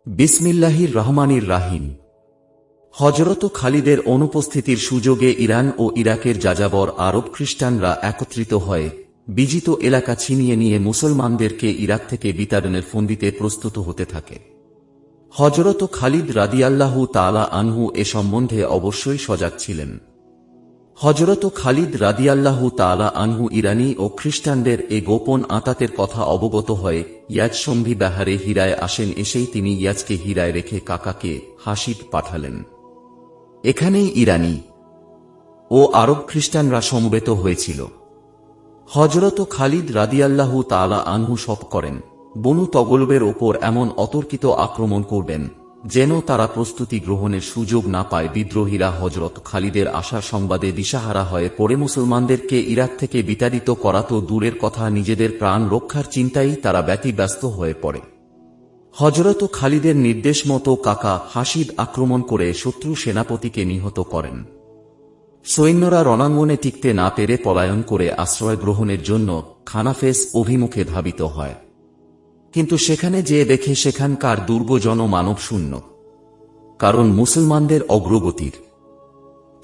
বিসমিল্লাহির রহমানির রাহিম। হযরত খালিদের অনুপস্থিতির সুযোগে ইরান ও ইরাকের যাযাবর আরব খ্রিস্টানরা একত্রিত হয়ে বিজিত এলাকা ছিনিয়ে নিয়ে মুসলমানদেরকে ইরাক থেকে বিতাড়নের ফন্দিতে প্রস্তুত হতে থাকে। হযরত খালিদ রাদিয়াল্লাহু তাআলা আনহু এ সম্বন্ধে অবশ্যই সজাগ ছিলেন। হযরত খালিদ রাদিয়াল্লাহু তাআলা আনহু ইরানী ও খ্রিস্টানদের এ গোপন আঁতাতের কথা অবগত হয়ে ইয়াজ সন্ধি বাহারে হীরায় আসেন। এসেই তিনি ইয়াজকে হীরায় রেখে কাকাকে হাসিব পাঠালেন। এখানেই ইরানী ও আরব খ্রিস্টানরা সমবেত হয়েছিল। হযরত খালিদ রাদিয়াল্লাহু তাআলা আনহু শপথ করেন বনু তগলবের ওপর এমন অতর্কিত আক্রমণ করবেন যেন তারা প্রস্তুতি গ্রহণের সুযোগ না পায়। বিদ্রোহীরা হযরত খালিদের আসার সংবাদে দিশাহারা হয়ে পড়ে মুসলমানদেরকে ইরাক থেকে বিতাড়িত করা তো দূরের কথা, নিজেদের প্রাণ রক্ষার চিন্তায় তারা ব্যতিব্যস্ত হয়ে পড়ে। হযরত খালিদের নির্দেশ মতো কাকা হাসিব আক্রমণ করে শত্রু সেনাপতিকে নিহত করেন। সৈন্যরা রণাঙ্গনে টিকতে না পেরে পলায়ন করে আশ্রয় গ্রহণের জন্য খানাফেস অভিমুখে ধাবিত হয়। কিন্তু সেখানে যেয়ে দেখে সেখানকার দুর্গ জনমানব শূন্য, কারণ মুসলমানদের অগ্রগতির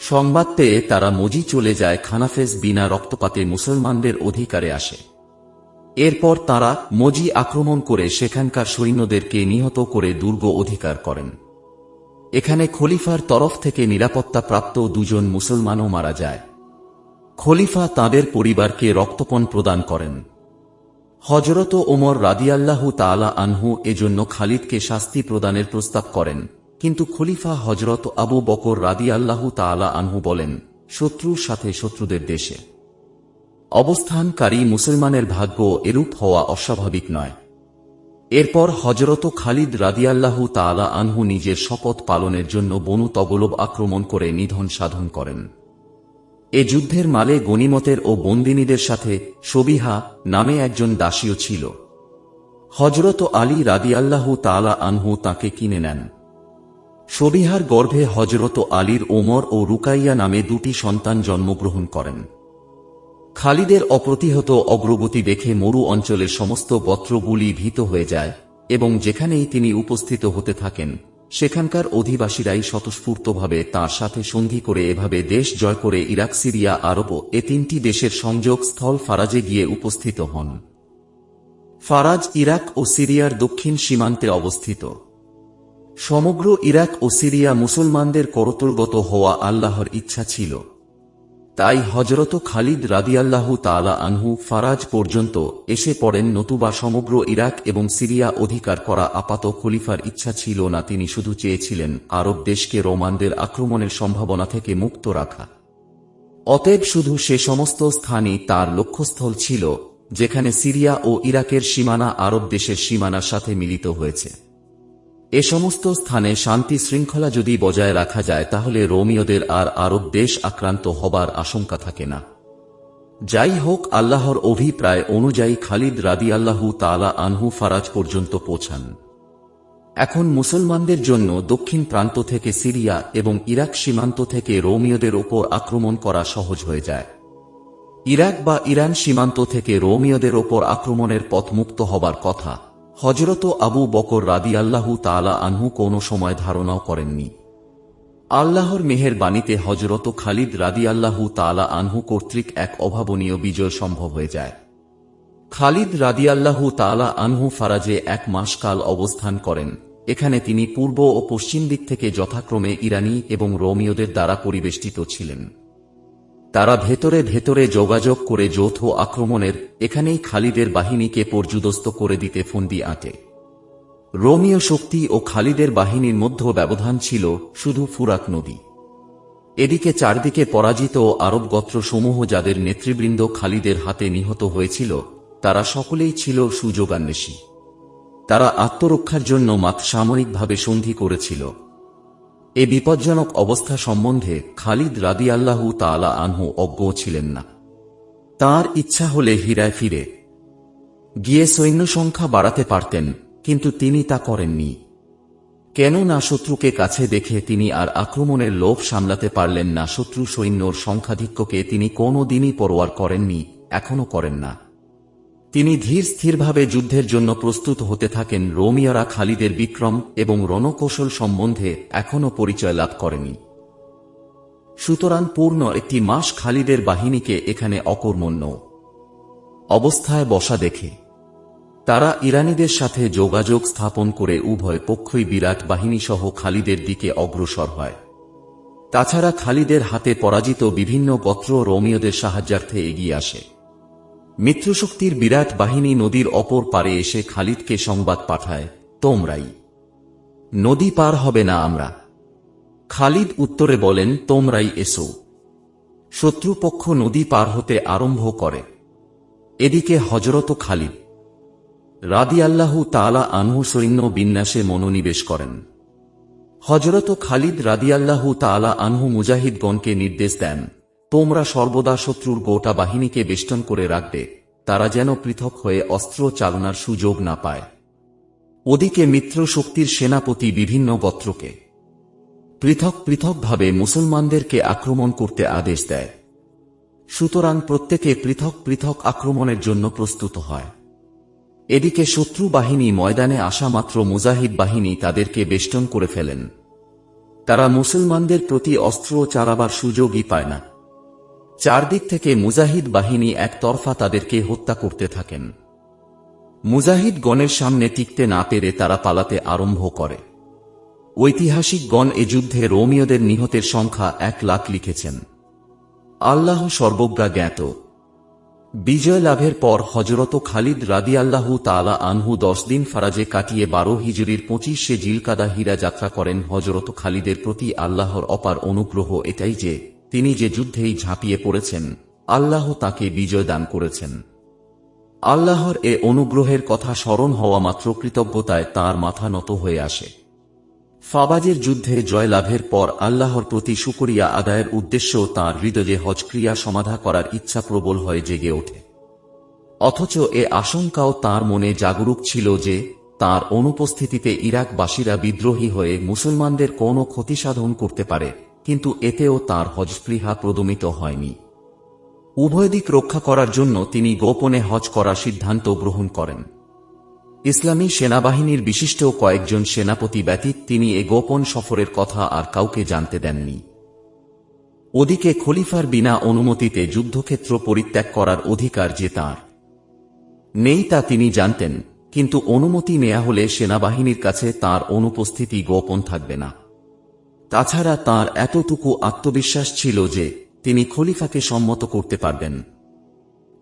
সংবাদ পেয়ে তারা মজি চলে যায়। খানাফেস বিনা রক্তপাতে মুসলমানদের অধিকারে আসে। এরপর তারা মজি আক্রমণ করে সেখানকার সৈন্যদেরকে নিহত করে দুর্গ অধিকার করেন। এখানে খলিফার তরফ থেকে নিরাপত্তাপ্রাপ্ত দুজন মুসলমানও মারা যায়। খলিফা তাদের পরিবারকে রক্তপণ প্রদান করেন। হযরত ওমর রাদিয়াল্লাহু তাআলা আনহু এজন্য খালিদকে শাস্তি প্রদানের প্রস্তাব করেন, কিন্তু খলিফা হযরত আবু বকর রাদিয়াল্লাহু তাআলা আনহু বলেন, শত্রুর সাথে শত্রুদের দেশে অবস্থানকারী মুসলমানের ভাগ্য এরূপ হওয়া অস্বাভাবিক নয়। এরপর হযরত খালিদ রাদিয়াল্লাহু তাআলা আনহু নিজের শপথ পালনের জন্য বনু তগলব আক্রমণ করে নিধন সাধন করেন। এ যুদ্ধের মালে গনিমতের ও বন্দিনীদের সাথে সবিহা নামে একজন দাসীও ছিল। হযরত আলী রাদিয়াল্লাহু তাআলা আনহু তাকে কিনে নেন। সবিহার গর্ভে হযরত আলীর ওমর ও রুকাইয়া নামে দুটি সন্তান জন্মগ্রহণ করেন। খালিদের অপ্রতিহত অগ্রগতি দেখে মরু অঞ্চলের সমস্ত গোত্রগুলি ভীত হয়ে যায় এবং যেখানেই তিনি উপস্থিত হতে থাকেন সেখানকার অধিবাসীরাই স্বতঃস্ফূর্তভাবে তাঁর সাথে সন্ধি করে এভাবে দেশ জয় করে ইরাক, সিরিয়া, আরব এ তিনটি দেশের সংযোগ স্থল ফারাজে গিয়ে উপস্থিত হন। ফারাজ ইরাক ও সিরিয়ার দক্ষিণ সীমান্তে অবস্থিত। সমগ্র ইরাক ও সিরিয়া মুসলমানদের করতলগত হওয়া আল্লাহর ইচ্ছা ছিল। তাই হযরত খালিদ রাদিয়াল্লাহু তাআলা আনহু ফারাজ পর্যন্ত এসে পড়েন, নতুবা সমগ্র ইরাক এবং সিরিয়া অধিকার করা আপাত খলিফার ইচ্ছা ছিল না। তিনি শুধু চেয়েছিলেন আরব দেশকে রোমানদের আক্রমণের সম্ভাবনা থেকে মুক্ত রাখা। অতএব শুধু সে সমস্ত স্থানই তার লক্ষ্যস্থল ছিল যেখানে সিরিয়া ও ইরাকের সীমানা আরব দেশের সীমানার সাথে মিলিত হয়েছে। এ সমস্ত স্থানে শান্তি শৃঙ্খলা যদি বজায় রাখা যায় তাহলে রোমীয়দের আর আরব দেশ আক্রান্ত হবার আশঙ্কা থাকে না। যাই হোক, আল্লাহর অভিপ্রায় অনুযায়ী খালিদ রাদিয়াল্লাহু তাআলা আনহু ফারাজ পর্যন্ত পৌঁছান। এখন মুসলমানদের জন্য দক্ষিণ প্রান্ত থেকে সিরিয়া এবং ইরাক সীমান্ত থেকে রোমীয়দের ওপর আক্রমণ করা সহজ হয়ে যায়। ইরাক বা ইরান সীমান্ত থেকে রোমীয়দের ওপর আক্রমণের পথ মুক্ত হবার কথা হযরত আবু বকর রাদিয়াল্লাহু তাআলা আনহু কোনো সময় ধারণাও করেননি। আল্লাহর মেহেরবাণীতে হযরত খালিদ রাদিয়াল্লাহু তাআলা আনহু কর্তৃক এক অভাবনীয় বিজয় সম্ভব হয়ে যায়। খালিদ রাদিয়াল্লাহু তাআলা আনহু ফারাজে 1 মাস কাল অবস্থান করেন। এখানে তিনি পূর্ব ও পশ্চিম দিক থেকে যথাক্রমে ইরানী এবং রোমীয়দের দ্বারা পরিবেষ্টিত ছিলেন। তারা ভেতরে ভেতরে যোগাযোগ করে যৌথ আক্রমণের এখানেই খালিদের বাহিনীকে পর্যুদস্ত করে দিতে ফন্দি আঁটে। রোমীয় শক্তি ও খালিদের বাহিনীর মধ্যে ব্যবধান ছিল শুধু ফুরাত নদী। এদিকে চারদিকে পরাজিত আরব গোত্রসমূহ যাদের নেতৃবৃন্দ খালিদের হাতে নিহত হয়েছিল তারা সকলেই ছিল সুযোগান্বেষী। তারা আত্মরক্ষার জন্য মাত্র সাময়িকভাবে সন্ধি করেছিল। এ বিপজ্জনক অবস্থা সম্বন্ধে খালিদ রাদিয়াল্লাহু তাআলা আনহু অজ্ঞ ছিলেন না। তাঁর ইচ্ছা হলে হীরায় ফিরে গিয়ে সৈন্য সংখ্যা বাড়াতে পারতেন, কিন্তু তিনি তা করেননি। কেননা শত্রুকে কাছে দেখে তিনি আর আক্রমণের লোভ সামলাতে পারলেন না। শত্রু সৈন্যর সংখ্যাধিক্যকে তিনি কোনো দিনই পরোয়ার করেননি, এখনও করেন না। তিনি ধীর স্থিরভাবে যুদ্ধের জন্য প্রস্তুত হতে থাকেন। রোমিয়ারা খালিদের বিক্রম এবং রণকৌশল সম্বন্ধে এখনও পরিচয় লাভ করেনি। সুতরাং পূর্ণ একটি মাস খালিদের বাহিনীকে এখানে অকর্মণ্য অবস্থায় বসা দেখে তারা ইরানীদের সাথে যোগাযোগ স্থাপন করে উভয় পক্ষই বিরাট বাহিনীসহ খালিদের দিকে অগ্রসর হয়। তাছাড়া খালিদের হাতে পরাজিত বিভিন্ন গোত্র রোমীয়দের সাহায্যার্থে এগিয়ে আসে। মিত্রশক্তির বিরাট বাহিনী নদীর অপর পারে এসে খালিদকে সংবাদ পাঠায়, তোমরাই নদী পার হবে না আমরা। খালিদ উত্তরে বলেন, তোমরাই এসো। শত্রুপক্ষ নদী পার হতে আরম্ভ করে। এদিকে হযরত খালিদ রাদিয়াল্লাহু তাআলা আনহু সৈন্য বিন্যাসে মনোনিবেশ করেন। হযরত খালিদ রাদিয়াল্লাহু তাআলা আনহু মুজাহিদগণকে নির্দেশ দেন, তোমরা সর্বদা শত্রুর গোটা বাহিনীকে বেষ্টন করে রাখবে, তারা যেন পৃথক হয়ে অস্ত্র চালনার সুযোগ না পায়। ওদিকে মিত্র শক্তির সেনাপতি বিভিন্ন গোত্রকে পৃথক পৃথকভাবে মুসলমানদেরকে আক্রমণ করতে আদেশ দেয়। সুতরাং প্রত্যেকে পৃথক পৃথক আক্রমণের জন্য প্রস্তুত হয়। এদিকে শত্রু বাহিনী ময়দানে আসা মাত্র মুজাহিদ বাহিনী তাদেরকে বেষ্টন করে ফেলেন। তারা মুসলমানদের প্রতি অস্ত্র চালাবার সুযোগই পায় না। চারদিক থেকে মুজাহিদ বাহিনী একতরফা তাদেরকে হত্যা করতে থাকেন। মুজাহিদ গণের সামনে টিকতে না পেরে তারা পালাতে আরম্ভ করে। ঐতিহাসিকগণ এ যুদ্ধে রোমীয়দের নিহতের সংখ্যা 1,00,000 লিখেছেন। আল্লাহ সর্বজ্ঞা জ্ঞাত। বিজয় লাভের পর হযরত খালিদ রাদিয়াল্লাহু তাআলা আনহু 10 দিন ফারাজে কাটিয়ে 12 হিজরির 25শে জিলকাদা হীরা যাত্রা করেন। হযরত খালিদের প্রতি আল্লাহর অপার অনুগ্রহ এটাই যে তিনি যে যুদ্ধেই ঝাঁপিয়ে পড়েছেন, আল্লাহ তাকে বিজয় দান করেছেন। আল্লাহর এ অনুগ্রহের কথা স্মরণ হওয়া মাত্র কৃতজ্ঞতায় তাঁর মাথা নত হয়ে আসে। ফাবাজের যুদ্ধে জয় লাভের পর আল্লাহর প্রতি শুকরিয়া আদায়ের উদ্দেশ্যেও তাঁর হৃদয়ে হজক্রিয়া সমাধা করার ইচ্ছা প্রবল হয়ে জেগে ওঠে। অথচ এ আশঙ্কাও তাঁর মনে জাগরুক ছিল যে তাঁর অনুপস্থিতিতে ইরাকবাসীরা বিদ্রোহী হয়ে মুসলমানদের কোনো ক্ষতি সাধন করতে পারে, কিন্তু এতেও তাঁর হজস্পৃহা প্রদমিত হয়নি। উভয় দিক রক্ষা করার জন্য তিনি গোপনে হজ করার সিদ্ধান্ত গ্রহণ করেন। ইসলামী সেনাবাহিনীর বিশিষ্ট কয়েকজন সেনাপতি ব্যতীত তিনি এ গোপন সফরের কথা আর কাউকে জানতে দেননি। ওদিকে খলিফার বিনা অনুমতিতে যুদ্ধক্ষেত্র পরিত্যাগ করার অধিকার যে তাঁর নেই তা তিনি জানতেন, কিন্তু অনুমতি নেয়া হলে সেনাবাহিনীর কাছে তাঁর অনুপস্থিতি গোপন থাকবে না। তাছাড়া তাঁর এতটুকু আত্মবিশ্বাস ছিল যে তিনি খলিফাকে সম্মত করতে পারবেন।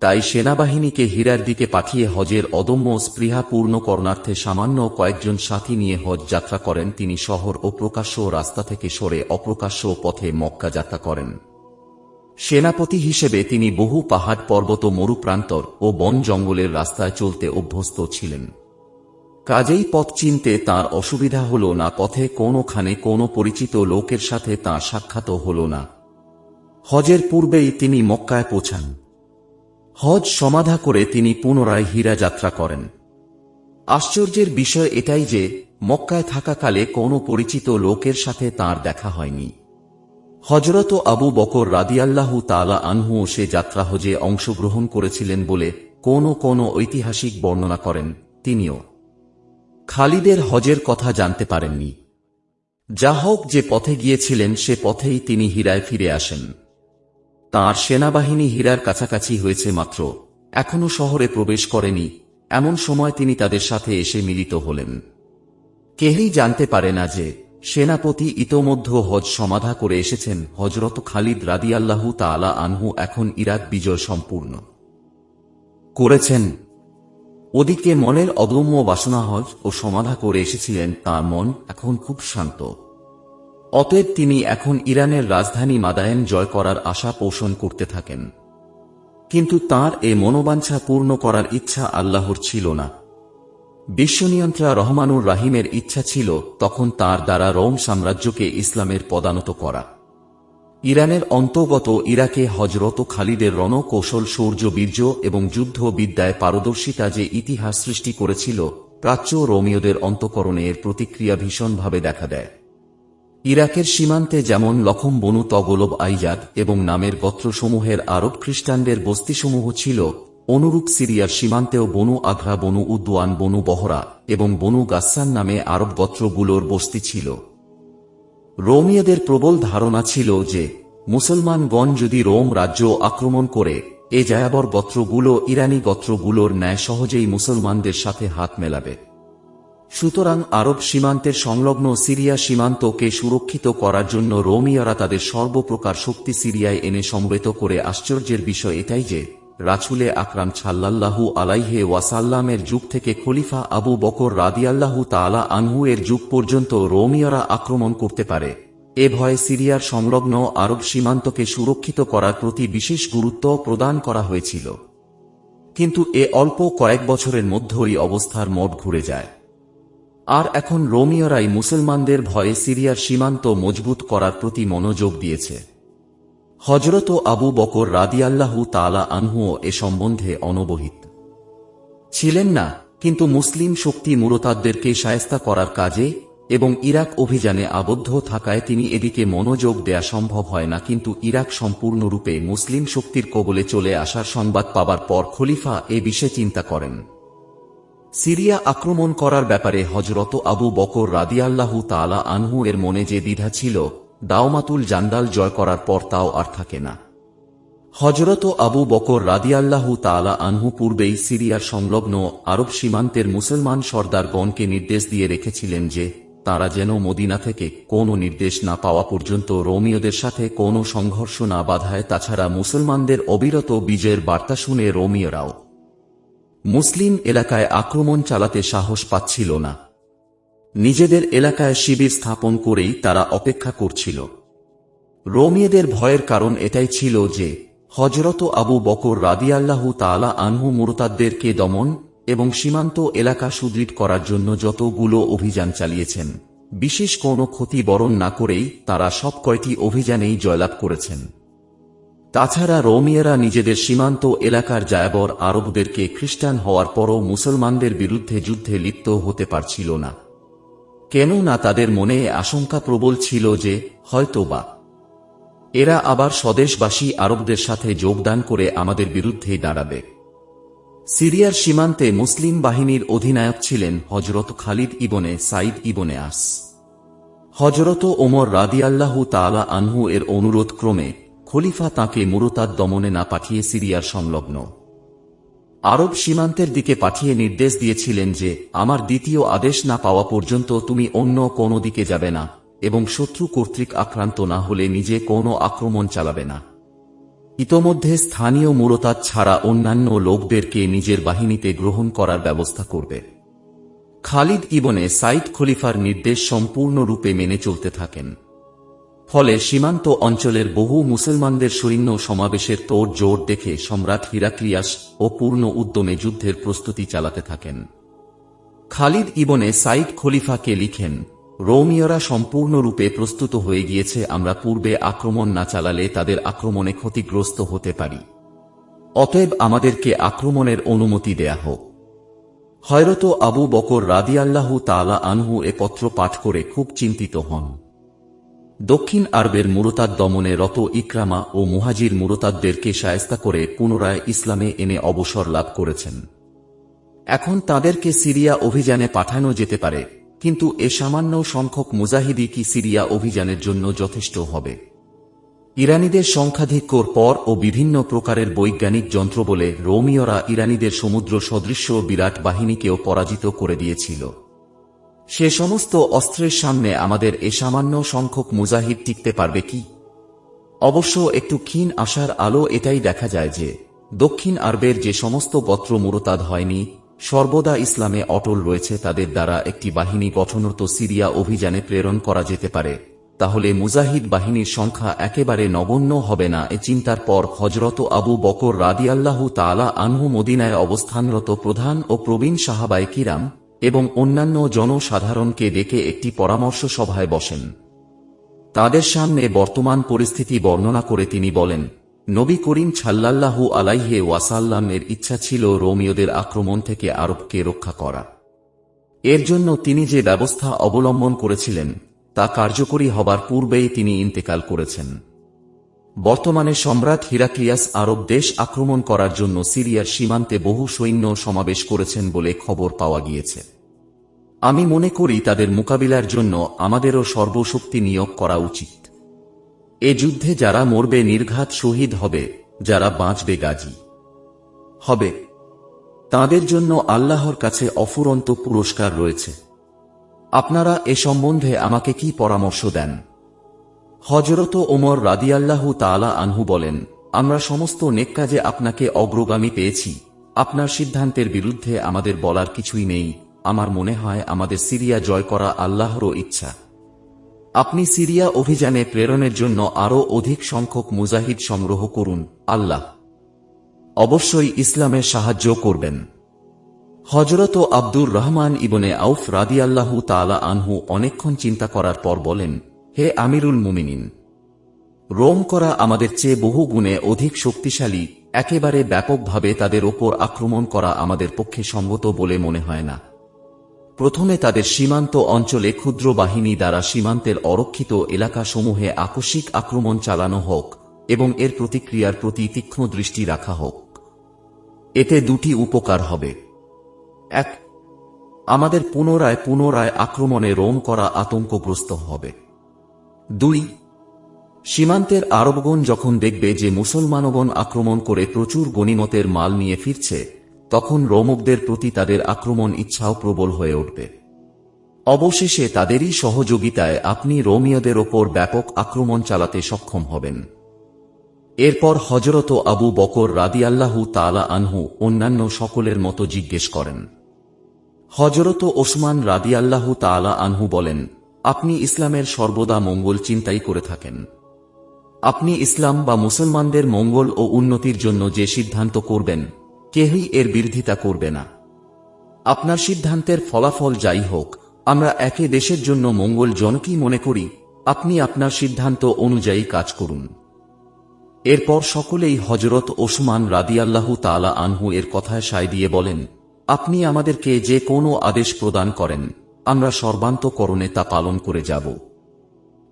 তাই সেনাবাহিনীকে হীরার দিকে পাঠিয়ে হজের অদম্য স্পৃহা পূর্ণ করণার্থে সামান্য কয়েকজন সাথী নিয়ে হজ যাত্রা করেন। তিনি শহর ও প্রকাশ্য রাস্তা থেকে সরে অপ্রকাশ্য পথে মক্কা যাত্রা করেন। সেনাপতি হিসেবে তিনি বহু পাহাড় পর্বত মরুপ্রান্তর ও বন জঙ্গলের রাস্তায় চলতে অভ্যস্ত ছিলেন। কাজেই পথ চিনতে তাঁর অসুবিধা হল না। পথে কোনোখানে কোনো পরিচিত লোকের সাথে তাঁর সাক্ষাৎও হল না। হজের পূর্বেই তিনি মক্কায় পৌঁছান। হজ সমাধা করে তিনি পুনরায় হীরা যাত্রা করেন। আশ্চর্যের বিষয় এটাই যে মক্কায় থাকাকালে কোনো পরিচিত লোকের সাথে তাঁর দেখা হয়নি। হযরত আবু বকর রাদিয়াল্লাহু তাআলা আনহুও সে যাত্রা হজে অংশগ্রহণ করেছিলেন বলে কোনো ঐতিহাসিক বর্ণনা করেন। তিনিও খালিদের হজের কথা জানতে পারেননি। যা হোক, যে পথে গিয়েছিলেন সে পথেই তিনি হীরায় ফিরে আসেন। তাঁর সেনাবাহিনী হীরার কাছাকাছি হয়েছে মাত্র, এখনও শহরে প্রবেশ করেনি, এমন সময় তিনি তাদের সাথে এসে মিলিত হলেন। কেহই জানতে পারে না যে সেনাপতি ইতোমধ্যে হজ সমাধা করে এসেছেন। হযরত খালিদ রাদিয়াল্লাহু তাআলা আনহু এখন ইরাক বিজয় সম্পূর্ণ করেছেন। ওদিকে মনের অদম্য বাসনা হজ ও সমাধা করে এসেছিলেন। তাঁর মন এখন খুব শান্ত। অতএব তিনি এখন ইরানের রাজধানী মাদায়েন জয় করার আশা পোষণ করতে থাকেন। কিন্তু তাঁর এ মনোবাঞ্ছা পূর্ণ করার ইচ্ছা আল্লাহর ছিল না। বিশ্বনিয়ন্ত্রা রহমানুর রাহিমের ইচ্ছা ছিল তখন তাঁর দ্বারা রোম সাম্রাজ্যকে ইসলামের পদানত করা। ইরানের অন্তর্গত ইরাকে হযরত খালিদের রণকৌশল, শৌর্য, বীর্য এবং যুদ্ধ বিদ্যায় পারদর্শিতা যে ইতিহাস সৃষ্টি করেছিল, প্রাচ্য রোমীয়দের অন্তঃকরণে এর প্রতিক্রিয়া ভীষণভাবে দেখা দেয়। ইরাকের সীমান্তে যেমন লখম, বনু তগলব, আইজাদ এবং নামের গোত্রসমূহের আরব খ্রিস্টানদের বস্তিসমূহ ছিল, অনুরূপ সিরিয়ার সীমান্তেও বনু আঘরা, বনু উদ্ওয়ান, বনু বহরা এবং বনু গাসসান নামে আরব গোত্রগুলোর বস্তি ছিল। রোমীয়দের প্রবল ধারণা ছিল যে মুসলমানগণ যদি রোম রাজ্য আক্রমণ করে, এ যাযাবর গোত্রগুলো ইরানি গোত্রগুলোর ন্যায় সহজেই মুসলমানদের সাথে হাত মেলাবে। সুতরাং আরব সীমান্তের সংলগ্ন সিরিয়া সীমান্তকে সুরক্ষিত করার জন্য রোমীয়রা তাদের সর্বপ্রকার শক্তি সিরিয়ায় এনে সমবেত করে। আশ্চর্যের বিষয় এটাই যে রাসূলে আকরাম সাল্লাল্লাহু আলাইহি ওয়াসাল্লামের যুগ থেকে খলিফা আবু বকর রাদিয়াল্লাহু তাআলা আনহু এর যুগ পর্যন্ত রোমীয়রা আক্রমণ করতে পারে, এ ভয়ে সিরিয়ার সংলগ্ন আরব সীমান্তকে সুরক্ষিত করার প্রতি বিশেষ গুরুত্ব প্রদান করা হয়েছিল। কিন্তু এ অল্প কয়েক বছরের মধ্যেই অবস্থার মোড় ঘুরে যায়। আর এখন রোমীয়রাই মুসলমানদের ভয়ে সিরিয়ার সীমান্ত মজবুত করার প্রতি মনোযোগ দিয়েছে। হযরত আবু বকর রাদিয়াল্লাহু তাআলা আনহুও এ সম্বন্ধে অনবহিত ছিলেন না, কিন্তু মুসলিম শক্তি মুরতাদদেরকে শায়েস্তা করার কাজে এবং ইরাক অভিযানে আবদ্ধ থাকায় তিনি এদিকে মনোযোগ দেয়া সম্ভব হয় না। কিন্তু ইরাক সম্পূর্ণরূপে মুসলিম শক্তির কবলে চলে আসার সংবাদ পাবার পর খলিফা এ বিষয়ে চিন্তা করেন। সিরিয়া আক্রমণ করার ব্যাপারে হযরত আবু বকর রাদিয়াল্লাহু তাআলা আনহু এর মনে যে দ্বিধা ছিল, দাওমাতুল জান্দাল জয় করার পর তাও আর থাকে না। হযরত আবু বকর রাদিয়াল্লাহু তাআলা আনহু পূর্বেই সিরিয়ার সংলগ্ন আরব সীমান্তের মুসলমান সর্দারগণকে নির্দেশ দিয়ে রেখেছিলেন যে তারা যেন মদিনা থেকে কোনো নির্দেশ না পাওয়া পর্যন্ত রোমীয়দের সাথে কোনো সংঘর্ষ না বাধায়। তাছাড়া মুসলমানদের অবিরত বিজয়ের বার্তা শুনে রোমীয়রাও মুসলিম এলাকায় আক্রমণ চালাতে সাহস পাচ্ছিল না। নিজেদের এলাকায় শিবির স্থাপন করেই তারা অপেক্ষা করছিল। রোমীয়দের ভয়ের কারণ এটাই ছিল যে হযরত আবু বকর রাদিয়াল্লাহু তাআলা আনহু মুরতাদদেরকে দমন এবং সীমান্ত এলাকা সুদৃঢ় করার জন্য যতগুলো অভিযান চালিয়েছেন, বিশেষ কোনো ক্ষতি বরণ না করেই তারা সব কয়টি অভিযানেই জয়লাভ করেছেন। তাছাড়া রোমীয়রা নিজেদের সীমান্ত এলাকার যাযাবর আরবদেরকে খ্রিস্টান হওয়ার পরও মুসলমানদের বিরুদ্ধে যুদ্ধে লিপ্ত হতে পারছিল না, কেননা তাদের মনে আশঙ্কা প্রবল ছিল যে হয়তোবা এরা আবার স্বদেশবাসী আরবদের সাথে যোগদান করে আমাদের বিরুদ্ধেই দাঁড়াবে। সিরিয়ার সীমান্তে মুসলিম বাহিনীর অধিনায়ক ছিলেন হযরত খালিদ ইবনে সাইদ ইবনে আস। হযরত ওমর রাদিয়াল্লাহু তাআলা আনহু এর অনুরোধ ক্রমে খলিফা তাঁকে মুরতাদ দমনে না পাঠিয়ে সিরিয়ার সংলগ্ন আরব সীমান্তের দিকে পাঠিয়ে নির্দেশ দিয়েছিলেন যে আমার দ্বিতীয় আদেশ না পাওয়া পর্যন্ত তুমি অন্য কোনো দিকে যাবে না এবং শত্রু কর্তৃক আক্রান্ত না হলে নিজে কোনো আক্রমণ চালাবে না। ইতোমধ্যে স্থানীয় মুরতাদ ছাড়া অন্যান্য লোকদেরকে নিজের বাহিনীতে গ্রহণ করার ব্যবস্থা করবে। খালিদ ইবনে সাইদ খলিফার নির্দেশ সম্পূর্ণরূপে মেনে চলতে থাকেন। ফলে সীমান্ত অঞ্চলের বহু মুসলমানদের সৈন্য সমাবেশের তোড়জোড় দেখে সম্রাট হিরাক্লিয়াস ও পূর্ণ উদ্যমে যুদ্ধের প্রস্তুতি চালাতে থাকেন। খালিদ ইবনে সাইদ খলিফাকে লিখেন, রোমীয়রা সম্পূর্ণরূপে প্রস্তুত হয়ে গিয়েছে, আমরা পূর্বে আক্রমণ না চালালে তাদের আক্রমণে ক্ষতিগ্রস্ত হতে পারি, অতএব আমাদেরকে আক্রমণের অনুমতি দেয়া হোক। হযরত আবু বকর রাদিয়াল্লাহু তাআলা আনহু এ পত্র পাঠ করে খুব চিন্তিত হন। দক্ষিণ আরবের মুরতাদ দমনে রত ইকরামা ও মুহাজির মুরতাদদেরকে শায়েস্তা করে পুনরায় ইসলামে এনে অবসর লাভ করেছেন। এখন তাদেরকে সিরিয়া অভিযানে পাঠানো যেতে পারে, কিন্তু এ সামান্য সংখ্যক মুজাহিদি কি সিরিয়া অভিযানের জন্য যথেষ্ট হবে? ইরানীদের সংখ্যাধিক্যর পর ও বিভিন্ন প্রকারের বৈজ্ঞানিক যন্ত্র বলে রোমীয়রা ইরানীদের সমুদ্র সদৃশ্য বিরাট বাহিনীকেও পরাজিত করে দিয়েছিল। সে সমস্ত অস্ত্রের সামনে আমাদের এ সামান্য সংখ্যক মুজাহিদ টিকতে পারবে কি? অবশ্য একটু ক্ষীণ আশার আলো এটাই দেখা যায় যে দক্ষিণ আরবের যে সমস্ত গোত্র মুরতাদ হয়নি, সর্বদা ইসলামে অটল রয়েছে, তাদের দ্বারা একটি বাহিনী গঠনরত সিরিয়া অভিযানে প্রেরণ করা যেতে পারে। তাহলে মুজাহিদ বাহিনীর সংখ্যা একেবারে নগণ্য হবে না। এ চিন্তার পর হযরত আবু বকর রাদিয়াল্লাহু তাআলা আনহু মদিনায় অবস্থানরত প্রধান ও প্রবীণ সাহাবায়ে কিরাম এবং অন্যান্য জনসাধারণকে ডেকে একটি পরামর্শ সভায় বসেন। তাদের সামনে বর্তমান পরিস্থিতি বর্ণনা করে তিনি বলেন, নবী করিম সাল্লাল্লাহু আলাইহি ওয়াসাল্লাম এর ইচ্ছা ছিল রোমীয়দের আক্রমণ থেকে আরবকে রক্ষা করা। এর জন্য তিনি যে ব্যবস্থা অবলম্বন করেছিলেন তা কার্যকরী হবার পূর্বেই তিনি ইন্তেকাল করেছেন। বর্তমানে সম্রাট হিরাক্লিয়াস আরব দেশ আক্রমণ করার জন্য সিরিয়ার সীমান্তে বহু সৈন্য সমাবেশ করেছেন বলে খবর পাওয়া গিয়েছে। আমি মনে করি তাদের মোকাবিলার জন্য আমাদেরও সর্বশক্তি নিয়োগ করা উচিত। এ যুদ্ধে যারা মরবে নির্ঘাত শহীদ হবে, যারা বাঁচবে গাজী হবে, তাঁদের জন্য আল্লাহর কাছে অফুরন্ত পুরস্কার রয়েছে। আপনারা এ সম্বন্ধে আমাকে কি পরামর্শ দেন? হযরত ওমর রাদিয়াল্লাহু তাআলা আনহু বলেন, আমরা সমস্ত নেক কাজে আপনাকে অগ্রগামী পেয়েছি। আপনার সিদ্ধান্তের বিরুদ্ধে আমাদের বলার কিছুই নেই। আমার মনে হয় আমাদের সিরিয়া জয় করা আল্লাহরও ইচ্ছা। আপনি সিরিয়া অভিযানে প্রেরণের জন্য আরও অধিক সংখ্যক মুজাহিদ সংগ্রহ করুন। আল্লাহ অবশ্যই ইসলামের সাহায্য করবেন। হযরত আব্দুর রহমান ইবনে আউফ রাদিয়াল্লাহু তাআলা আনহু অনেকক্ষণ চিন্তা করার পর বলেন, হে আমিরুল মুমিনিন, রোম করা আমাদের চেয়ে বহু গুণে অধিক শক্তিশালী। একেবারে ব্যাপকভাবে তাদের ওপর আক্রমণ করা আমাদের পক্ষে সঙ্গত বলে মনে হয় না। প্রথমে তাদের সীমান্ত অঞ্চলে ক্ষুদ্র বাহিনী দ্বারা সীমান্তের অরক্ষিত এলাকাসমূহে আকস্মিক আক্রমণ চালানো হোক এবং এর প্রতিক্রিয়ার প্রতি তীক্ষ্ণ দৃষ্টি রাখা হোক। এতে দুটি উপকার হবে। এক, আমাদের পুনরায় আক্রমণে রোম করা আতঙ্কগ্রস্ত হবে। দুই, সীমান্তের আরবগণ যখন দেখবে যে মুসলমানগণ আক্রমণ করে প্রচুর গনিমতের মাল নিয়ে ফিরছে, তখন রোমকদের প্রতি তাদের আক্রমণ ইচ্ছাও প্রবল হয়ে উঠবে। অবশেষে তাদেরই সহযোগিতায় আপনি রোমীয়দের ওপর ব্যাপক আক্রমণ চালাতে সক্ষম হবেন। এরপর হযরত আবু বকর রাদিয়াল্লাহু তাআলা আনহু অন্যান্য সকলের মতো জিজ্ঞেস করেন। হযরত ওসমান রাদিয়াল্লাহু তাআলা আনহু বলেন, আপনি ইসলামের সর্বদা মঙ্গল চিন্তাই করে থাকেন। আপনি ইসলাম বা মুসলমানদের মঙ্গল ও উন্নতির জন্য যে সিদ্ধান্ত করবেন, কেউই এর বিরোধিতা করবে না। আপনার সিদ্ধান্তের ফলাফল যাই হোক, আমরা একে দেশের জন্য মঙ্গলজনকই মনে করি। আপনি আপনার সিদ্ধান্ত অনুযায়ী কাজ করুন। এরপর সকলেই হযরত ওসমান রাদিয়াল্লাহু তাআলা আনহু এর কথায় সায় দিয়ে বলেন, আপনি আমাদেরকে যে কোনো আদেশ প্রদান করেন, আমরা সর্বান্তকরণে তা পালন করে যাব।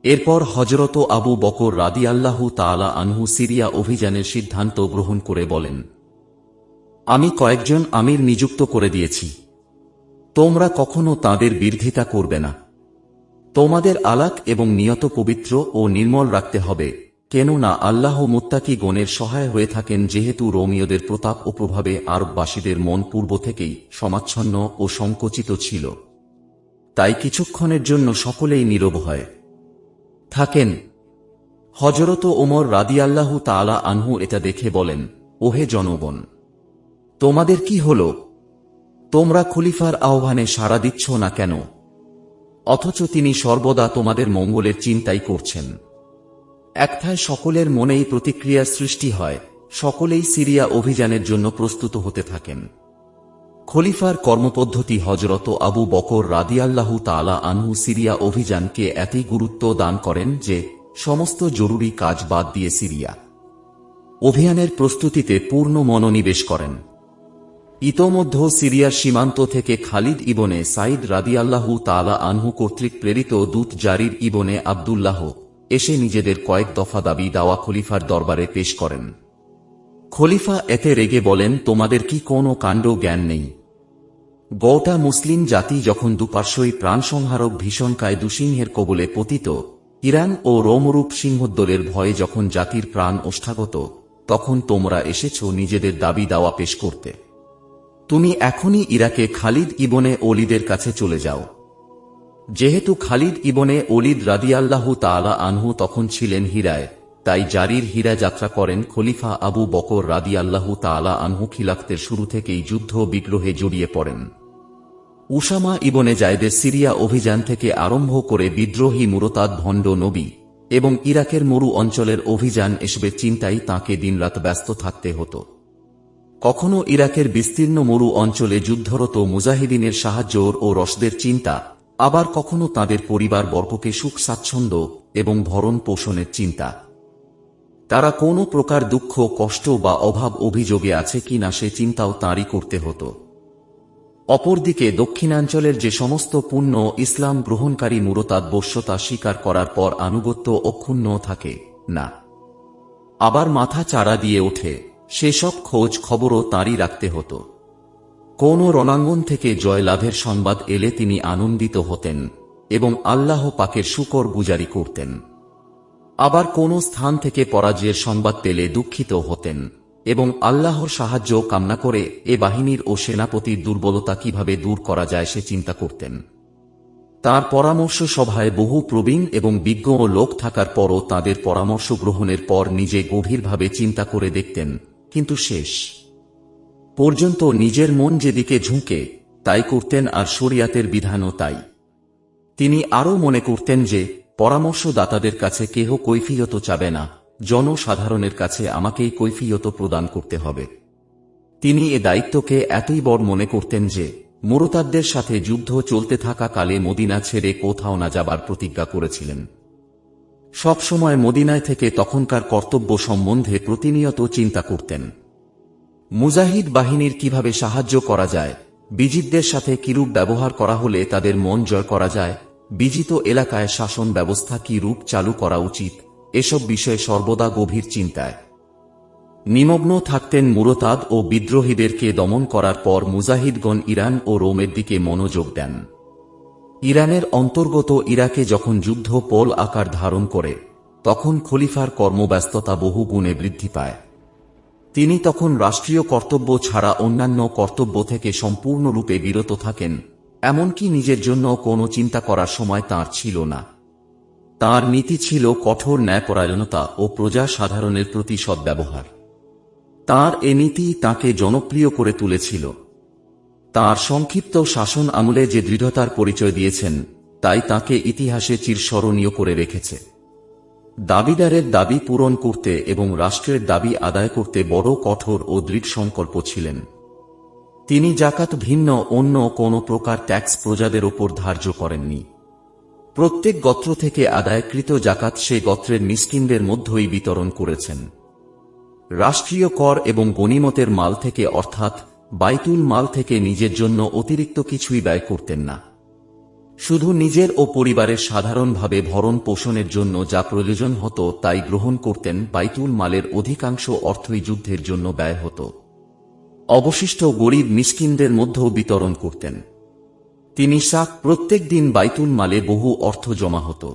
এরপর হযরত আবু বকর রাদিয়াল্লাহু তাআলা আনহু সিরিয়া অভিযানের সিদ্ধান্ত গ্রহণ করে বলেন, আমি কয়েকজন আমির নিযুক্ত করে দিয়েছি। তোমরা কখনো তাদের বিরোধিতা করবে না। তোমাদের আলাক এবং নিয়ত পবিত্র ও নির্মল রাখতে হবে, কেননা আল্লাহ মুত্তাকি গণের সহায় হয়ে থাকেন। যেহেতু রোমীয়দের প্রতাপ ও প্রভাবে আরববাসীদের মন পূর্ব থেকেই সমাচ্ছন্ন ও সংকুচিত ছিল, তাই কিছুক্ষণের জন্য সকলেই নীরব হয়ে থাকেন। হযরত ওমর রাদিয়াল্লাহু তাআলা আনহু এটা দেখে বলেন, ওহে জনগণ, তোমাদের কি হল? তোমরা খলিফার আহ্বানে সাড়া দিচ্ছ না কেন? অথচ তিনি সর্বদা তোমাদের মঙ্গলের চিন্তাই করছেন। একথায় সকলের মনেই প্রতিক্রিয়ার সৃষ্টি হয়। সকলেই সিরিয়া অভিযানের জন্য প্রস্তুত হতে থাকেন। খলিফার কর্মপদ্ধতি হযরত আবু বকর রাদিয়াল্লাহু তাআলা আনহু সিরিয়া অভিযানকে এতই গুরুত্ব দান করেন যে সমস্ত জরুরি কাজ বাদ দিয়ে সিরিয়া অভিযানের প্রস্তুতিতে পূর্ণ মনোনিবেশ করেন। ইতোমধ্যে সিরিয়ার সীমান্ত থেকে খালিদ ইবনে সাইদ রাদিয়াল্লাহু তাআলা আনহু কর্তৃক প্রেরিত দূত জারির ইবনে আব্দুল্লাহ এসে নিজেদের কয়েক দফা দাবি দাওয়া খলিফার দরবারে পেশ করেন। খলিফা এতে রেগে বলেন, তোমাদের কি কোনো কাণ্ড জ্ঞান নেই? গোটা মুসলিম জাতি যখন দুপার্শ্বই প্রাণসংহারক ভীষণকায় দুঃসিংহের কবলে পতিত, ইরান ও রোমরূপ সিংহদ্দলের ভয়ে যখন জাতির প্রাণ ওষ্ঠাগত, তখন তোমরা এসেছ নিজেদের দাবি দাওয়া পেশ করতে। তুমি এখনই ইরাকে খালিদ ইবনে ওলীদের কাছে চলে যাও। যেহেতু খালিদ ইবনে ওলীদ রাদিয়াল্লাহু তাআলা আনহু তখন ছিলেন হিরায়, তাই জারির হীরা যাত্রা করেন খলিফা আবু বকর রাদিয়াল্লাহু তাআলা আনহু খিলাফতের শুরু থেকেই যুদ্ধ বিগ্রহে জড়িয়ে পড়েন। উসামা ইবনে জায়েদের সিরিয়া অভিযান থেকে আরম্ভ করে বিদ্রোহী মুরতাদ ভণ্ড নবী এবং ইরাকের মরু অঞ্চলের অভিযান এসবের চিন্তাই তাঁকে দিনরাত ব্যস্ত থাকতে হতো। কখনো ইরাকের বিস্তীর্ণ মরু অঞ্চলে যুদ্ধরত মুজাহিদিনের সাহায্য ও রসদের চিন্তা, আবার কখনো তাঁদের পরিবার বর্গকে সুখ স্বাচ্ছন্দ্য এবং ভরণ পোষণের চিন্তা। তারা কোনো প্রকার দুঃখ কষ্ট বা অভাব অভিযোগে আছে কিনা সে চিন্তাও তাঁরই করতে হতো। অপরদিকে দক্ষিণাঞ্চলের যে সমস্ত পূর্ণ ইসলাম গ্রহণকারী মুরতাদ বশ্যতা স্বীকার করার পর আনুগত্য অক্ষুণ্ণ থাকে না, আবার মাথা চাড়া দিয়ে ওঠে, সেসব খোঁজ খবরও তাঁরই রাখতে হতো। কোন রণাঙ্গন থেকে জয়লাভের সংবাদ এলে তিনি আনন্দিত হতেন এবং আল্লাহ পাকের শুকর গুজারি করতেন। আবার কোন স্থান থেকে পরাজয়ের সংবাদ পেলে দুঃখিত হতেন এবং আল্লাহর সাহায্য কামনা করে এ বাহিনীর ও সেনাপতির দুর্বলতা কিভাবে দূর করা যায় সে চিন্তা করতেন। তার পরামর্শ সভায় বহু প্রবীণ এবং বিজ্ঞ লোক থাকার পরও তাদের পরামর্শ গ্রহণের পর নিজে গভীরভাবে চিন্তা করে দেখতেন, কিন্তু শেষ পর্যন্ত নিজের মন যেদিকে ঝুঁকে তাই করতেন, আর শরিয়াতের বিধানও তাই। তিনি আরও মনে করতেন যে পরামর্শদাতাদের কাছে কেহ কৈফিয়ত চাবে না, জনসাধারণের কাছে আমাকেই কৈফিয়ত প্রদান করতে হবে। তিনি এ দায়িত্বকে এতই বড় মনে করতেন যে মুরতাদদের সাথে যুদ্ধ চলতে থাকা কালে মদিনা ছেড়ে কোথাও না যাবার প্রতিজ্ঞা করেছিলেন। সবসময় মদিনায় থেকে তখনকার কর্তব্য সম্বন্ধে প্রতিনিয়ত চিন্তা করতেন। মুজাহিদ বাহিনীর কিভাবে সাহায্য করা যায়, বিজিতদের সাথে কিরূপ ব্যবহার করা হলে তাদের মন জয় করা যায়, বিজিত এলাকায় শাসন ব্যবস্থা কি রূপ চালু করা উচিত, এসব বিষয়ে সর্বদা গভীর চিন্তায় নিমগ্ন থাকতেন। মুরতাদ ও বিদ্রোহীদেরকে দমন করার পর মুজাহিদগণ ইরান ও রোমের দিকে মনোযোগ দেন। ইরানের অন্তর্গত ইরাকে যখন যুদ্ধ পোল আকার ধারণ করে তখন খলিফার কর্মব্যস্ততা বহু গুণে বৃদ্ধি পায়। তিনি তখন রাষ্ট্রীয় কর্তব্য ছাড়া অন্যান্য কর্তব্য থেকে সম্পূর্ণরূপে বিরত থাকেন, এমনকি নিজের জন্য কোনো চিন্তা করার সময় তাঁর ছিল না। তাঁর নীতি ছিল কঠোর ন্যায়পরায়ণতা ও প্রজা সাধারণের প্রতি সদ্ব্যবহার। তাঁর এ নীতি তাঁকে জনপ্রিয় করে তুলেছিল। তাঁর সংক্ষিপ্ত শাসন আমলে যে দৃঢ়তার পরিচয় দিয়েছেন তাই তাঁকে ইতিহাসে চিরস্মরণীয় করে রেখেছে। দাবিদারের দাবি পূরণ করতে এবং রাষ্ট্রের দাবি আদায় করতে বড় কঠোর ও দৃঢ় সংকল্প ছিলেন। তিনি জাকাত ভিন্ন অন্য কোনো প্রকার ট্যাক্স প্রজাদের ওপর ধার্য করেননি। প্রত্যেক গোত্র থেকে আদায়কৃত জাকাত সে গোত্রের মিসকিনদের মধ্যেই বিতরণ করেছেন। রাষ্ট্রীয় কর এবং গনিমতের মাল থেকে অর্থাৎ বাইতুল মাল থেকে নিজের জন্য অতিরিক্ত কিছুই ব্যয় করতেন না। শুধু নিজের ও পরিবারের সাধারণভাবে ভরণ পোষণের জন্য যা প্রয়োজন হতো তাই গ্রহণ করতেন। বাইতুল মালের অধিকাংশ অর্থই যুদ্ধের জন্য ব্যয় হতো। অবশিষ্ট গরিব মিসকিনদের মধ্যেও বিতরণ করতেন। তিনি প্রত্যেক দিন বাইতুল মালে বহু অর্থ জমা হতো।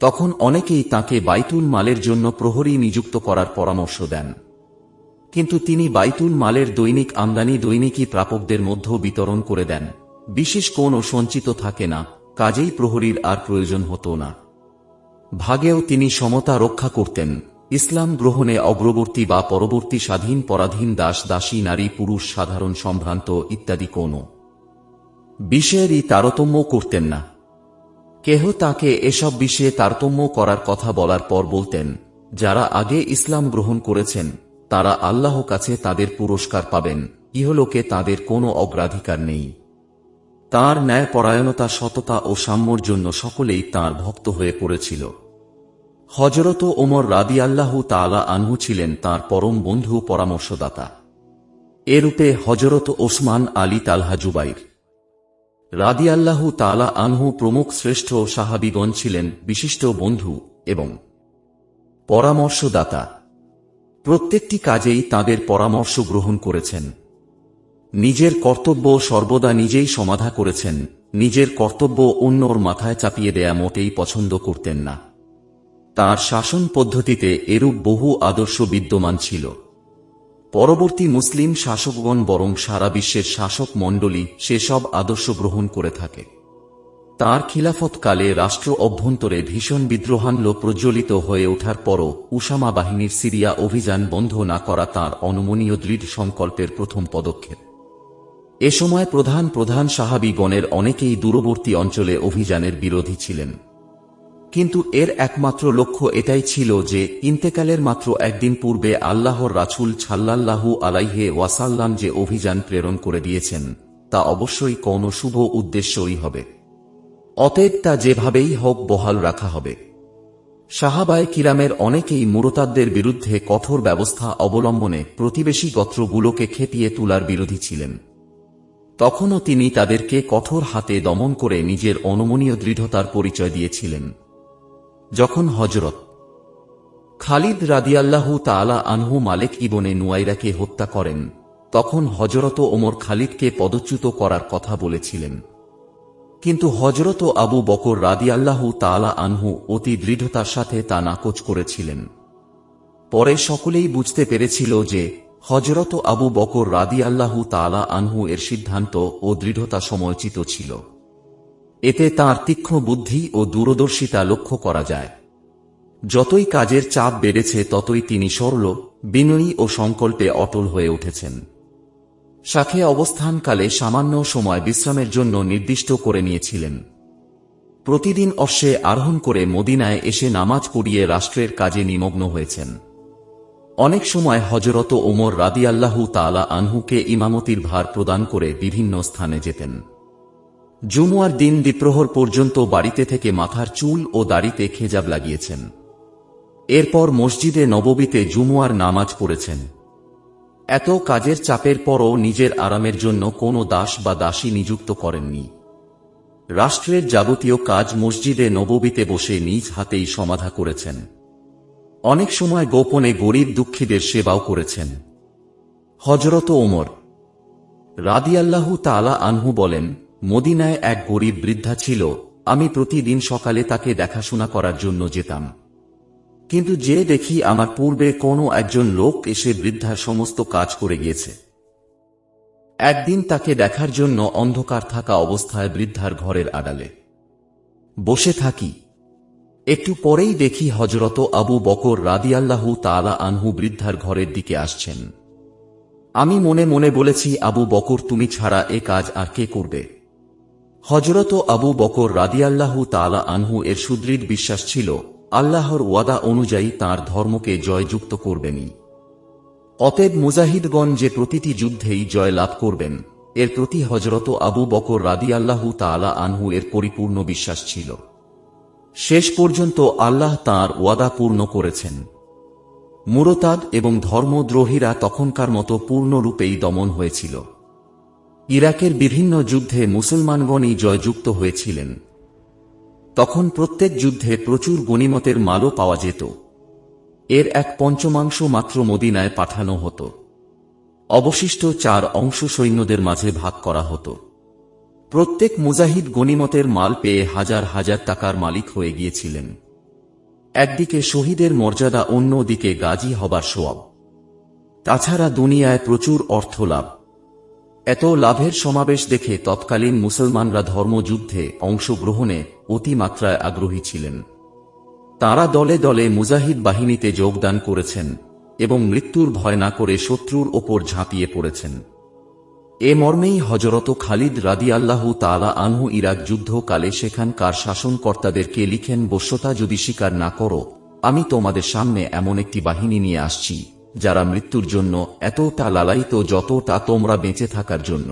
তখন অনেকেই তাঁকে বাইতুল মালের জন্য প্রহরী নিযুক্ত করার পরামর্শ দেন, কিন্তু তিনি বাইতুল মালের দৈনিক আমদানি দৈনিকই প্রাপকদের মধ্যেও বিতরণ করে দেন। বিশেষ কোনো সঞ্চিত থাকে না, কাজেই প্রহরীর আর প্রয়োজন হতো না। ভাগেও তিনি সমতা রক্ষা করতেন। ইসলাম গ্রহণে অগ্রবর্তী বা পরবর্তী, স্বাধীন পরাধীন, দাস দাসী, নারী পুরুষ, সাধারণ সম্ভ্রান্ত ইত্যাদি কোনো বিষয়েরই তারতম্য করতেন না। কেহ তাকে এসব বিষয়ে তারতম্য করার কথা বলার পর বলতেন, যারা আগে ইসলাম গ্রহণ করেছেন তারা আল্লাহ কাছে তাদের পুরস্কার পাবেন, ইহলোকে তাদের কোনো অগ্রাধিকার নেই। তাঁর ন্যায়পরায়ণতা, সততা ও সাম্যর জন্য সকলেই তাঁর ভক্ত হয়ে পড়েছিল। হযরত ওমর রাদিয়াল্লাহু তাআলা আনহু ছিলেন তাঁর পরম বন্ধু ও পরামর্শদাতা। এরূপে হযরত ওসমান, আলী, তালহা, জুবাইর রাদিয়াল্লাহু তাআলা আনহু প্রমুখ শ্রেষ্ঠ সাহাবীগণ ছিলেন বিশিষ্ট বন্ধু এবং পরামর্শদাতা। প্রত্যেকটি কাজেই তাঁদের পরামর্শ গ্রহণ করেছেন। নিজের কর্তব্য সর্বদা নিজেই সমাধা করেছেন। নিজের কর্তব্য অন্যর মাথায় চাপিয়ে দেয়া মোটেই পছন্দ করতেন না। তাঁর শাসন পদ্ধতিতে এরূপ বহু আদর্শ বিদ্যমান ছিল। পরবর্তী মুসলিম শাসকগণ বরং সারা বিশ্বের শাসক মণ্ডলী সেসব আদর্শ গ্রহণ করে থাকে। তাঁর খিলাফতকালে রাষ্ট্র অভ্যন্তরে ভীষণ বিদ্রোহানল প্রজ্বলিত হয়ে ওঠার পরও উসামা বাহিনীর সিরিয়া অভিযান বন্ধ না করা তাঁর অনমনীয় দৃঢ় সংকল্পের প্রথম পদক্ষেপ। এ সময় প্রধান প্রধান সাহাবীগণের অনেকেই দূরবর্তী অঞ্চলে অভিযানের বিরোধী ছিলেন, কিন্তু এর একমাত্র লক্ষ্য এটাই ছিল যে ইন্তেকালের মাত্র একদিন পূর্বে আল্লাহর রাসূল সাল্লাল্লাহু আলাইহি ওয়াসাল্লাম যে অভিযান প্রেরণ করে দিয়েছেন তা অবশ্যই কোনো শুভ উদ্দেশ্যই হবে। অতএব তা যেভাবেই হোক বহাল রাখা হবে। সাহাবায়ে কিরামের অনেকেই মুরতাদদের বিরুদ্ধে কঠোর ব্যবস্থা অবলম্বনে প্রতিবেশী গোত্রগুলোকে খেপিয়ে তোলার বিরোধী ছিলেন। তখনও তিনি তাদেরকে কঠোর হাতে দমন করে নিজের অনমনীয় দৃঢ়তার পরিচয় দিয়েছিলেন। যখন হযরত খালিদ রাদিয়াল্লাহু তাআলা আনহু মালিক ইবনে নুয়াইরাকে হত্যা করেন, তখন হযরত ওমর খালিদকে পদচ্যুত করার কথা বলেছিলেন। কিন্তু হযরত আবু বকর রাদিয়াল্লাহু তাআলা আনহু অতি দৃঢ়তার সাথে তা নাকচ করেছিলেন। পরে সকলেই বুঝতে পেরেছিল যে হযরত আবু বকর রাদিয়াল্লাহু তাআলা আনহু এর সিদ্ধান্ত ও দৃঢ়তা সময়োচিত ছিল। এতে তাঁর তীক্ষ্ণ বুদ্ধি ও দূরদর্শিতা লক্ষ্য করা যায়। যতই কাজের চাপ বেড়েছে ততই তিনি সরল, বিনয়ী ও সংকল্পে অটল হয়ে উঠেছেন। শাখে অবস্থানকালে সামান্য সময় বিশ্রামের জন্য নির্দিষ্ট করে নিয়েছিলেন। প্রতিদিন অশ্বে আরোহণ করে মদিনায় এসে নামাজ পড়িয়ে রাষ্ট্রের কাজে নিমগ্ন হয়েছেন। অনেক সময় হযরত ওমর রাদিয়াল্লাহু তাআলা আনহুকে ইমামতির ভার প্রদান করে বিভিন্ন স্থানে যেতেন। জুমুয়ার দিন দ্বিপ্রহর পর্যন্ত বাড়িতে থেকে মাথার চুল ও দাড়িতে খেজাব লাগিয়েছেন। এরপর মসজিদে নববীতে জুমুয়ার নামাজ পড়েছেন। এত কাজের চাপের পরও নিজের আরামের জন্য কোনো দাস বা দাসী নিযুক্ত করেননি। রাষ্ট্রের যাবতীয় কাজ মসজিদে নববীতে বসে নিজ হাতেই সমাধা করেছেন। অনেক সময় গোপনে গরীব দুঃখীদের সেবাও করেছেন। হযরত ওমর রাদিয়াল্লাহু তাআলা আনহু বলেন, মদিনায় এক গরীব বৃদ্ধা ছিল, আমি প্রতিদিন সকালে তাকে দেখাশোনা করার জন্য যেতাম। কিন্তু যে দেখি আমার পূর্বে কোনো একজন লোক এসে বৃদ্ধার সমস্ত কাজ করে গিয়েছে। একদিন তাকে দেখার জন্য অন্ধকার থাকা অবস্থায় বৃদ্ধার ঘরের আড়ালে বসে থাকি। একটু পরেই দেখি হযরত আবু বকর রাদিয়াল্লাহু তাআলা আনহু বৃদ্ধার ঘরের দিকে আসছেন। আমি মনে মনে বলেছি, আবু বকর তুমি ছাড়া এ কাজ আর কে করবে? হযরত আবু বকর রাদিয়াল্লাহু তাআলা আনহু এর সুদৃঢ় বিশ্বাস ছিল, আল্লাহর ওয়াদা অনুযায়ী তাঁর ধর্মকে জয়যুক্ত করবেনই। অতএব মুজাহিদগণ যে প্রতিটি যুদ্ধেই জয় লাভ করবেন, এর প্রতি হযরত আবু বকর রাদিয়াল্লাহু তাআলা আনহু এর পরিপূর্ণ বিশ্বাস ছিল। শেষ পর্যন্ত আল্লাহ তাঁর ওয়াদা পূর্ণ করেছেন। মুরতাদ এবং ধর্মদ্রোহীরা তখনকার মতো পূর্ণরূপেই দমন হয়েছিল। ইরাকের বিভিন্ন যুদ্ধে মুসলমানগণই জয়যুক্ত হয়েছিলেন। তখন প্রত্যেক যুদ্ধে প্রচুর গনিমতের মালও পাওয়া যেত। এর এক পঞ্চমাংশ মাত্র মদিনায় পাঠানো হতো। অবশিষ্ট 4 অংশ সৈন্যদের মাঝে ভাগ করা হতো। প্রত্যেক মুজাহিদ গনিমতের মাল পেয়ে হাজার হাজার টাকার মালিক হয়ে গিয়েছিলেন। একদিকে শহীদের মর্যাদা, অন্যদিকে গাজী হবার সোয়াব। তাছাড়া দুনিয়ায় প্রচুর অর্থ লাভ। এত লাভের সমাবেশ দেখে তৎকালীন মুসলমানরা ধর্মযুদ্ধে অংশগ্রহণে অতিমাত্রায় আগ্রহী ছিলেন। তারা দলে দলে মুজাহিদ বাহিনীতে যোগদান করেছেন এবং মৃত্যুর ভয় না করে শত্রুর ওপর ঝাঁপিয়ে পড়েছেন। এ মর্মেই হযরত খালিদ রাদিয়াল্লাহু তাআলা আনহু ইরাক যুদ্ধকালে সেখানকার শাসনকর্তাদেরকে লিখেন, বশ্যতা যদি স্বীকার না করো, আমি তোমাদের সামনে এমন একটি বাহিনী নিয়ে আসছি যারা মৃত্যুর জন্য এতটা লালায়িত যতটা তোমরা বেঁচে থাকার জন্য।